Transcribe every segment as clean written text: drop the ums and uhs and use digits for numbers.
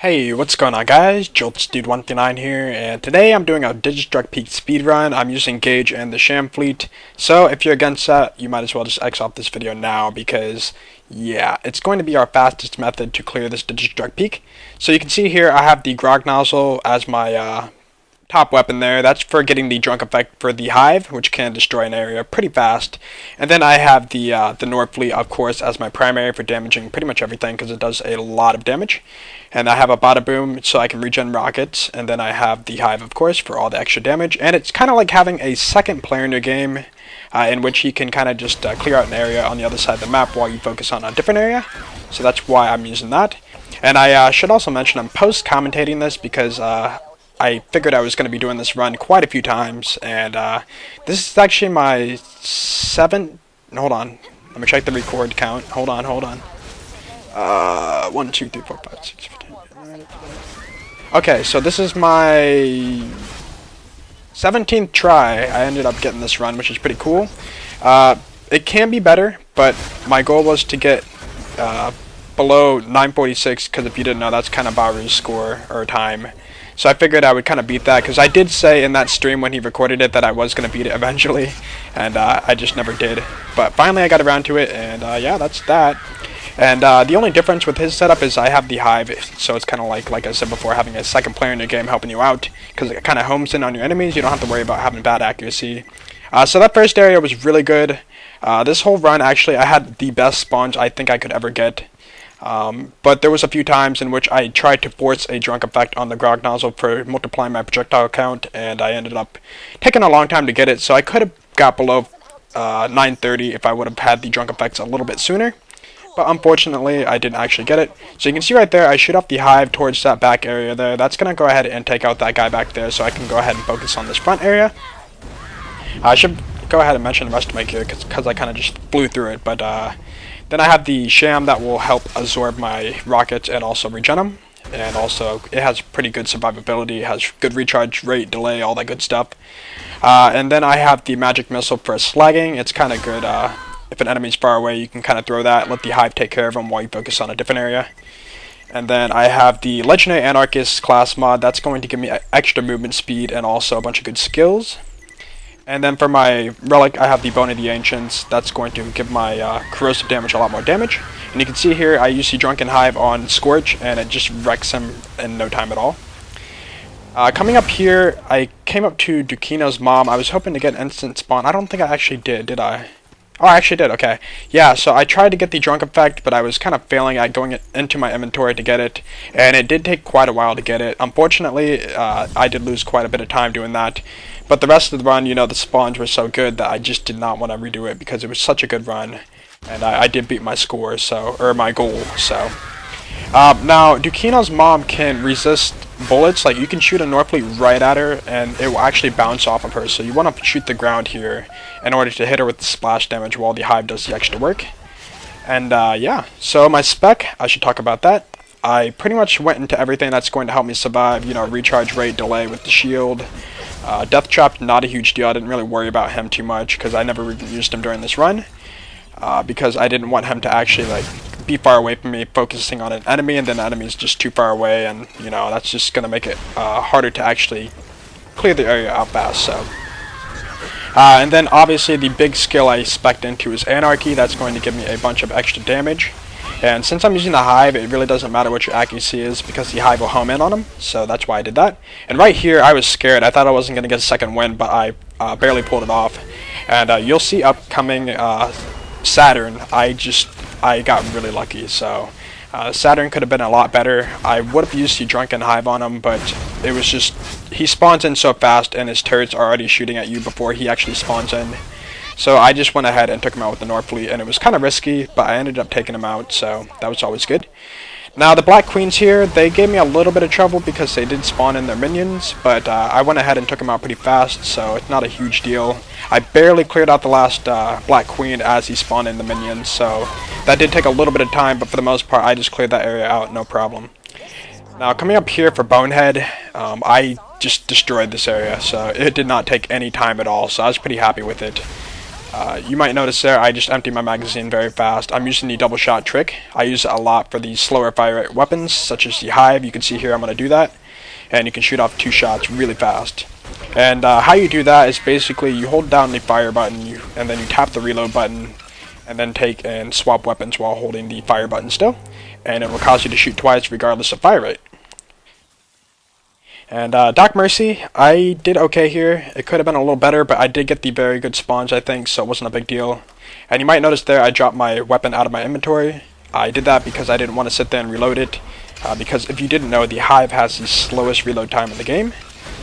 Hey, what's going on guys? JoltsDude139 here, and today I'm doing a Digistruct Peak speedrun. I'm using Gauge and the Sham Fleet, so if you're against that, you might as well just X off this video now because, yeah, it's going to be our fastest method to clear this Digistruct Peak. So you can see here I have the Grog Nozzle as my top weapon there. That's for getting the drunk effect for the Hive, which can destroy an area pretty fast. And then I have the Nord Fleet, of course, as my primary for damaging pretty much everything because it does a lot of damage. And I have a Bada Boom so I can regen rockets. And then I have the Hive, of course, for all the extra damage. And it's kind of like having a second player in your game in which he can kind of just clear out an area on the other side of the map while you focus on a different area. So that's why I'm using that. And I should also mention I'm post-commentating this because I figured I was going to be doing this run quite a few times, and this is actually my hold on, let me check the record count, hold on, 1, 2, 3, 4, 5, 6, 7, okay, so this is my 17th try. I ended up getting this run, which is pretty cool. It can be better, but my goal was to get below 946, because if you didn't know, that's kind of Bauer's score, or time. So I figured I would kind of beat that, because I did say in that stream when he recorded it that I was going to beat it eventually, and I just never did. But finally I got around to it, and yeah, that's that. And the only difference with his setup is I have the Hive, so it's kind of like I said before, having a second player in your game helping you out, because it kind of homes in on your enemies. You don't have to worry about having bad accuracy. So that first area was really good. This whole run, actually, I had the best spawns I think I could ever get. But there was a few times in which I tried to force a drunk effect on the Grog Nozzle for multiplying my projectile count, and I ended up taking a long time to get it, so I could have got below 930 if I would have had the drunk effects a little bit sooner. But unfortunately, I didn't actually get it. So you can see right there, I shoot off the Hive towards that back area there. That's going to go ahead and take out that guy back there, so I can go ahead and focus on this front area. I should go ahead and mention the rest of my gear, because I kind of just blew through it, but then I have the Sham that will help absorb my rockets and also regen them. And also, it has pretty good survivability, it has good recharge rate, delay, all that good stuff. And then I have the Magic Missile for slagging. It's kind of good. If an enemy's far away, you can kind of throw that, let the Hive take care of them while you focus on a different area. And then I have the Legendary Anarchist class mod. That's going to give me extra movement speed and also a bunch of good skills. And then for my relic, I have the Bone of the Ancients. That's going to give my corrosive damage a lot more damage. And you can see here, I use the Drunken Hive on Scorch, and it just wrecks him in no time at all. Coming up here, I came up to Dukino's mom. I was hoping to get an instant spawn. I don't think I actually did I? Oh, I actually did, okay. Yeah, so I tried to get the drunk effect, but I was kind of failing at going into my inventory to get it, and it did take quite a while to get it. Unfortunately, I did lose quite a bit of time doing that, but the rest of the run, you know, the spawns were so good that I just did not want to redo it because it was such a good run, and I did beat my score, or my goal, so. Now, Dukino's mom can resist bullets. Like, you can shoot a Nord Fleet right at her, and it will actually bounce off of her. So you want to shoot the ground here in order to hit her with the splash damage while the Hive does the extra work. And yeah, so my spec, I should talk about that. I pretty much went into everything that's going to help me survive. You know, recharge rate, delay with the shield. Death Trap, not a huge deal. I didn't really worry about him too much because I never used him during this run. Because I didn't want him to actually, like, be far away from me, focusing on an enemy, and then the enemy is just too far away, and, you know, that's just going to make it harder to actually clear the area out fast, so. And then, obviously, the big skill I spec'd into is Anarchy. That's going to give me a bunch of extra damage. And since I'm using the Hive, it really doesn't matter what your accuracy is, because the Hive will home in on them, so that's why I did that. And right here, I was scared. I thought I wasn't going to get a second win, but I barely pulled it off. And you'll see upcoming Saturn, I got really lucky, so Saturn could have been a lot better. I would have used the Drunken Hive on him, but it was just, he spawns in so fast and his turrets are already shooting at you before he actually spawns in. So I just went ahead and took him out with the Nord Fleet, and it was kind of risky, but I ended up taking him out, so that was always good. Now the Black Queens here, they gave me a little bit of trouble because they did spawn in their minions, but I went ahead and took them out pretty fast, so it's not a huge deal. I barely cleared out the last Black Queen as he spawned in the minions, so that did take a little bit of time, but for the most part I just cleared that area out, no problem. Now coming up here for Bonehead, I just destroyed this area, so it did not take any time at all, so I was pretty happy with it. You might notice there I just emptied my magazine very fast. I'm using the double shot trick. I use it a lot for the slower fire rate weapons, such as the hive. You can see here I'm going to do that. And you can shoot off 2 shots really fast. And how you do that is basically you hold down the fire button, and then you tap the reload button, and then take and swap weapons while holding the fire button still. And it will cause you to shoot twice regardless of fire rate. And Doc Mercy, I did okay here. It could have been a little better, but I did get the very good spawns, I think, so it wasn't a big deal. And you might notice there I dropped my weapon out of my inventory. I did that because I didn't want to sit there and reload it. Because if you didn't know, the Hive has the slowest reload time in the game.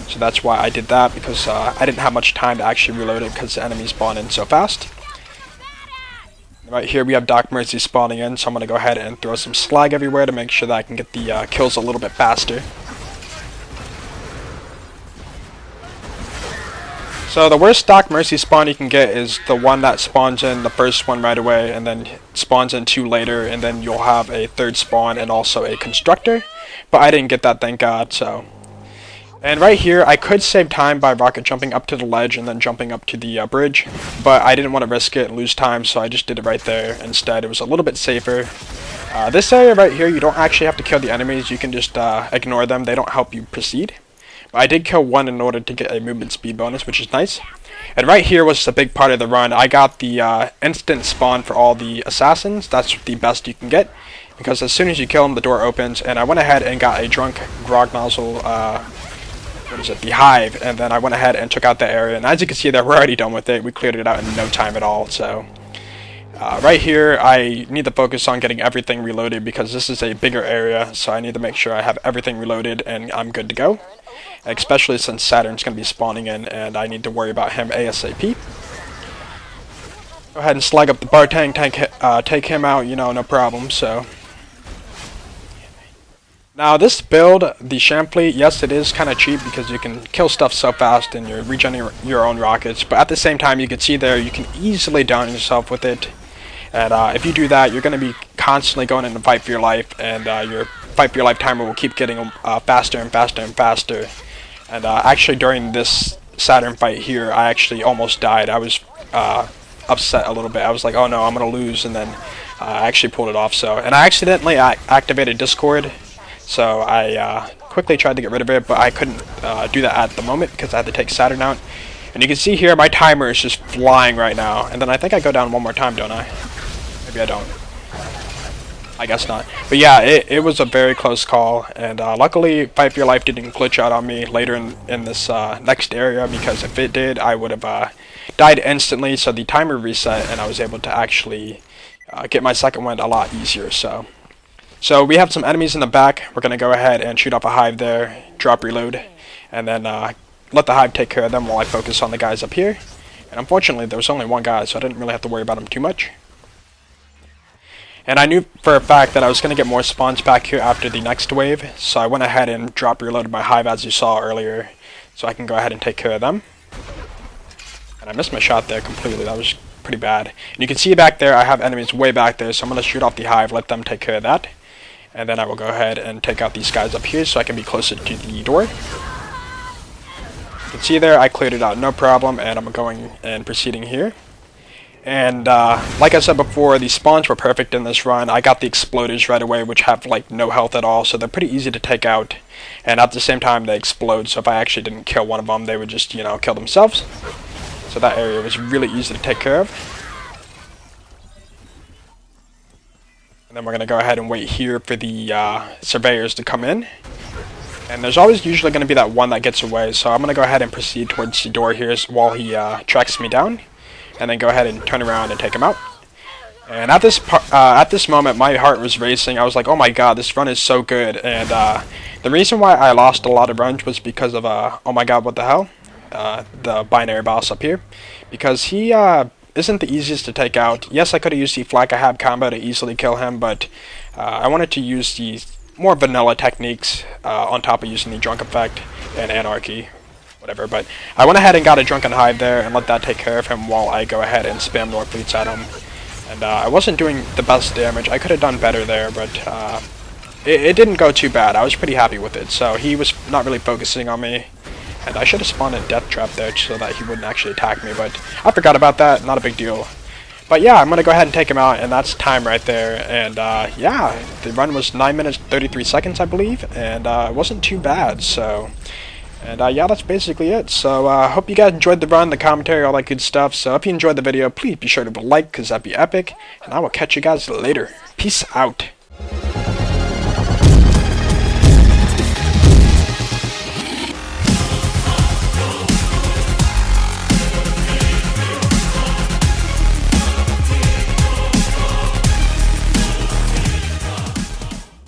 So that's why I did that, because I didn't have much time to actually reload it because the enemies spawn in so fast. Right here we have Doc Mercy spawning in, so I'm going to go ahead and throw some slag everywhere to make sure that I can get the kills a little bit faster. So the worst Doc Mercy spawn you can get is the one that spawns in the first one right away and then spawns in 2 later, and then you'll have a 3rd spawn and also a constructor. But I didn't get that, thank God. So, and right here I could save time by rocket jumping up to the ledge and then jumping up to the bridge, but I didn't want to risk it and lose time, so I just did it right there instead. It was a little bit safer. This area right here, you don't actually have to kill the enemies, you can just ignore them. They don't help you proceed. I did kill 1 in order to get a movement speed bonus, which is nice. And right here was a big part of the run. I got the instant spawn for all the assassins. That's the best you can get, because as soon as you kill them, the door opens. And I went ahead and got a drunk grog nozzle, the hive, and then I went ahead and took out the area. And as you can see there, we're already done with it. We cleared it out in no time at all. So right here, I need to focus on getting everything reloaded, because this is a bigger area, so I need to make sure I have everything reloaded and I'm good to go. Especially since Saturn's going to be spawning in, and I need to worry about him ASAP. Go ahead and slag up the bar tank, take him out, you know, no problem. So now this build, the Chamfleet, yes, it is kind of cheap because you can kill stuff so fast and you're regenerating your own rockets, but at the same time you can see there you can easily down yourself with it. And if you do that, you're going to be constantly going in to fight for your life, and your fight for your life timer will keep getting faster and faster and faster. And actually during this Saturn fight here, I actually almost died. I was upset a little bit. I was like, oh no, I'm going to lose, and then I actually pulled it off. So, and I accidentally activated Discord, so I quickly tried to get rid of it, but I couldn't do that at the moment because I had to take Saturn out. And you can see here my timer is just flying right now. And then I think I go down one more time, don't I? Maybe I don't. I guess not. But yeah, it was a very close call, and luckily Fight for Your Life didn't glitch out on me later in this next area, because if it did, I would have died instantly. So the timer reset, and I was able to actually get my second wind a lot easier. So we have some enemies in the back. We're going to go ahead and shoot off a hive there, drop reload, and then let the hive take care of them while I focus on the guys up here. And unfortunately, there was only 1 guy, so I didn't really have to worry about him too much. And I knew for a fact that I was going to get more spawns back here after the next wave, so I went ahead and drop reloaded my hive as you saw earlier, so I can go ahead and take care of them. And I missed my shot there completely. That was pretty bad. And you can see back there I have enemies way back there, so I'm going to shoot off the hive, let them take care of that. And then I will go ahead and take out these guys up here so I can be closer to the door. You can see there I cleared it out no problem, and I'm going and proceeding here. And like I said before, the spawns were perfect in this run. I got the exploders right away, which have like no health at all, so they're pretty easy to take out. And at the same time they explode, so if I actually didn't kill one of them, they would just, you know, kill themselves. So that area was really easy to take care of. And then we're going to go ahead and wait here for the surveyors to come in. And there's always usually going to be that one that gets away, so I'm going to go ahead and proceed towards the door here while he tracks me down. And then go ahead and turn around and take him out. And at this moment, my heart was racing. I was like, oh my god, this run is so good. And the reason why I lost a lot of runs was because of, oh my god, what the hell? The binary boss up here. Because he isn't the easiest to take out. Yes, I could have used the Flak I have combo to easily kill him, but I wanted to use the more vanilla techniques on top of using the drunk effect and anarchy. Whatever, but I went ahead and got a drunken hive there and let that take care of him while I go ahead and spam Northfleets at him. And I wasn't doing the best damage. I could have done better there, but it didn't go too bad. I was pretty happy with it, so he was not really focusing on me. And I should have spawned a death trap there so that he wouldn't actually attack me, but I forgot about that. Not a big deal. But yeah, I'm going to go ahead and take him out, and that's time right there. And yeah, the run was 9 minutes 33 seconds, I believe, and it wasn't too bad. So, and yeah, that's basically it. So I hope you guys enjoyed the run, the commentary, all that good stuff. So if you enjoyed the video, please be sure to like, because that'd be epic. And I will catch you guys later. Peace out.